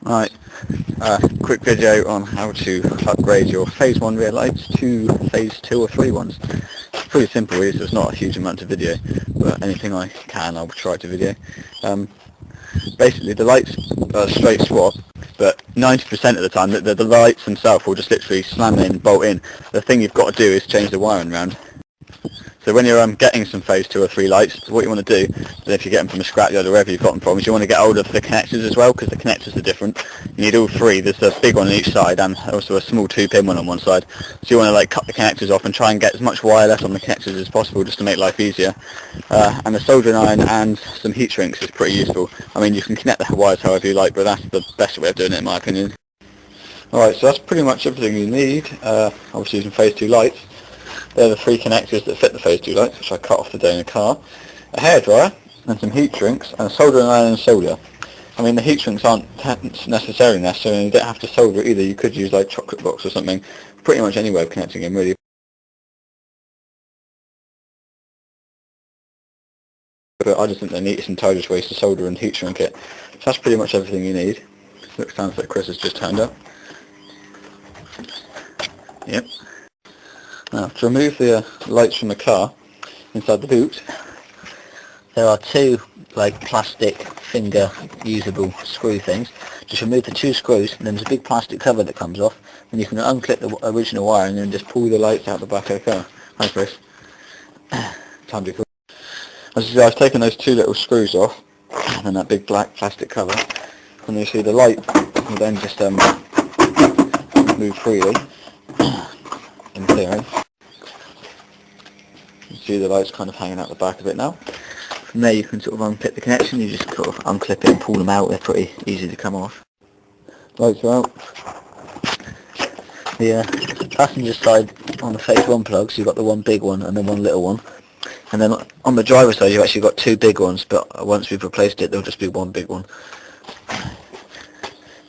Right, quick video on how to upgrade your phase 1 rear lights to phase 2 or 3 ones. It's pretty simple really, so it's not a huge amount of video, but anything I can I'll try to video. Basically the lights are straight swap, but 90% of the time the lights themselves will just literally slam in, bolt in. The thing you've got to do is change the wiring around. So when you're getting some phase 2 or 3 lights, what you want to do, if you get them from a scrapyard or wherever you've got them from, is you want to get hold of the connectors as well, because the connectors are different. You need all three. There's a big one on each side and also a small 2-pin one on one side. So you want to cut the connectors off and try and get as much wireless on the connectors as possible just to make life easier. And the soldering iron and some heat shrinks is pretty useful. I mean, you can connect the wires however you like, but that's the best way of doing it in my opinion. Alright, so that's pretty much everything you need, obviously using phase 2 lights. They're the 3 connectors that fit the phase 2 lights, which I cut off today in the car. A hairdryer, and some heat shrinks, and a soldering iron and solder. I mean, the heat shrinks aren't necessarily necessary, and you don't have to solder it either. You could use like chocolate box or something. Pretty much any way of connecting them, really. But I just think the neatest and tidiest way is to solder and heat shrink it. So that's pretty much everything you need. Sounds like Chris has just turned up. Yep. Now, to remove the lights from the car, inside the boot, there are 2 plastic finger usable screw things. Just remove the 2 screws, and then there's a big plastic cover that comes off, and you can unclip the original wire and then just pull the lights out the back of the car. Hi Chris. Time to cool. As you see, I've taken those 2 little screws off, and that big black plastic cover, and you see the light will then just move freely, in theory. You see the lights kind of hanging out the back of it now. From there you can sort of unclip the connection, you just sort of unclip it and pull them out, they're pretty easy to come off. Lights are out. The passenger side on the phase 1 plugs, you've got the one big one and then one little one. And then on the driver's side you've actually got 2 big ones, but once we've replaced it there'll just be one big one.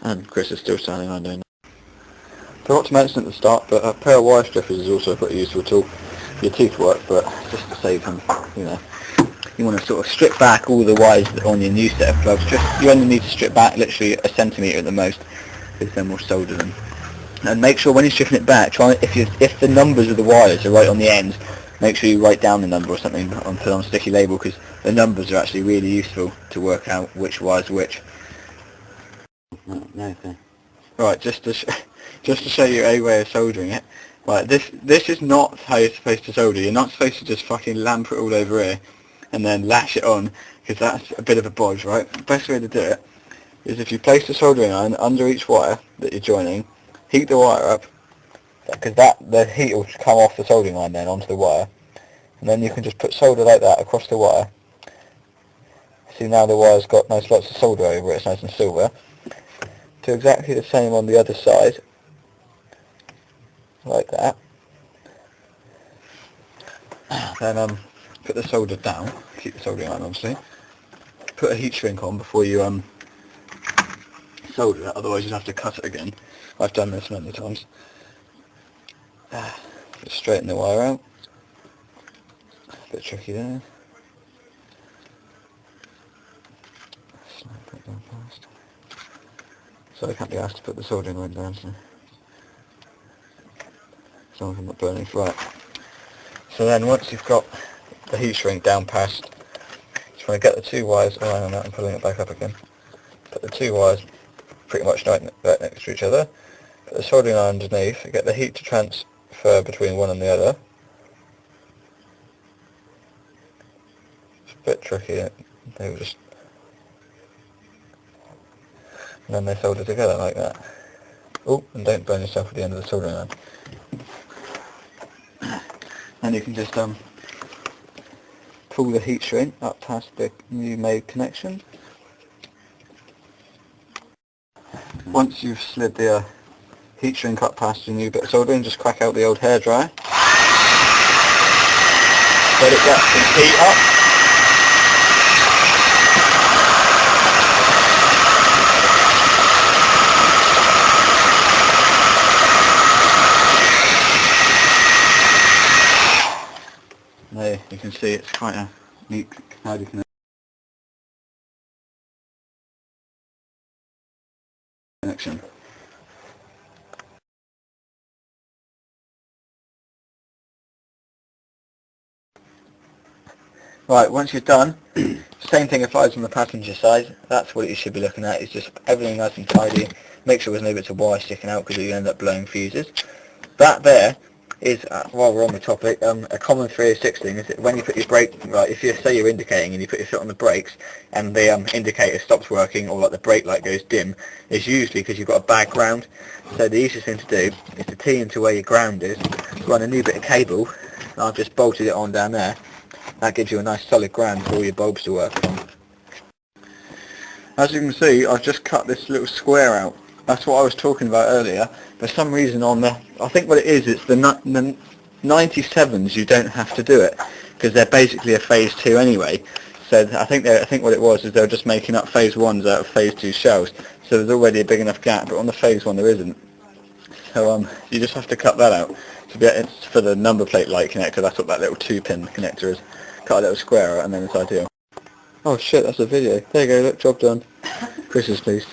And Chris is still standing around doing that. Forgot to mention at the start, but a pair of wire strippers is also a pretty useful tool. Your teeth work, but just to save them, you want to sort of strip back all the wires on your new set of plugs. You only need to strip back literally a centimetre at the most, because then we'll solder them. And make sure when you're stripping it back, if the numbers of the wires are right on the end, make sure you write down the number or something and put on a sticky label, because the numbers are actually really useful to work out which wire's which. Right, just to show you a way of soldering it. Right, this is not how you're supposed to solder. You're not supposed to just fucking lamp it all over here and then lash it on, because that's a bit of a bodge, right? The best way to do it is if you place the soldering iron under each wire that you're joining, heat the wire up, because the heat will come off the soldering iron then onto the wire, and then you can just put solder like that across the wire. See, now the wire's got nice lots of solder over it, it's nice and silver. Do exactly the same on the other side, like that. Then put the solder down, keep the soldering iron obviously. Put a heat shrink on before you solder it, otherwise you'll have to cut it again. I've done this many times. Just straighten the wire out. A bit tricky there. Slide that down past. So I can't be asked to put the soldering iron down, so as long as I'm not burning right. So then once you've got the heat shrink down past, just want to get the 2 wires, on that and pulling it back up again. Put the 2 wires pretty much right next to each other. Put the soldering iron underneath, get the heat to transfer between one and the other. It's a bit tricky, they just, and then they solder together like that. Oh, and don't burn yourself at the end of the soldering iron. And you can just pull the heat shrink up past the new made connection. Once you've slid the heat shrink up past your new bit of soldering, just crack out the old hairdryer. Let it get some heat up. There you can see it's quite a neat how you can connection. Right, once you're done, same thing applies on the passenger side. That's what you should be looking at, is just everything nice and tidy. Make sure there's no bits of wire sticking out because you end up blowing fuses. That there is, while we're on the topic, a common 306 thing is that when you put your brake, right, if you say you're indicating and you put your foot on the brakes and the indicator stops working, or like the brake light goes dim, it's usually because you've got a bad ground. So the easiest thing to do is to tee into where your ground is, run a new bit of cable, and I've just bolted it on down there. That gives you a nice solid ground for all your bulbs to work from. As you can see, I've just cut this little square out. That's what I was talking about earlier. For some reason on the, I think what it is, it's the 97s you don't have to do it, because they're basically a phase 2 anyway. So I think what it was is they were just making up phase 1s out of phase 2 shells. So there's already a big enough gap, but on the phase 1 there isn't. So you just have to cut that out. It's for the number plate light connector, that's what that little 2-pin connector is. Cut a little square out and then it's ideal. Oh shit, that's a video. There you go, look, job done. Chris's please.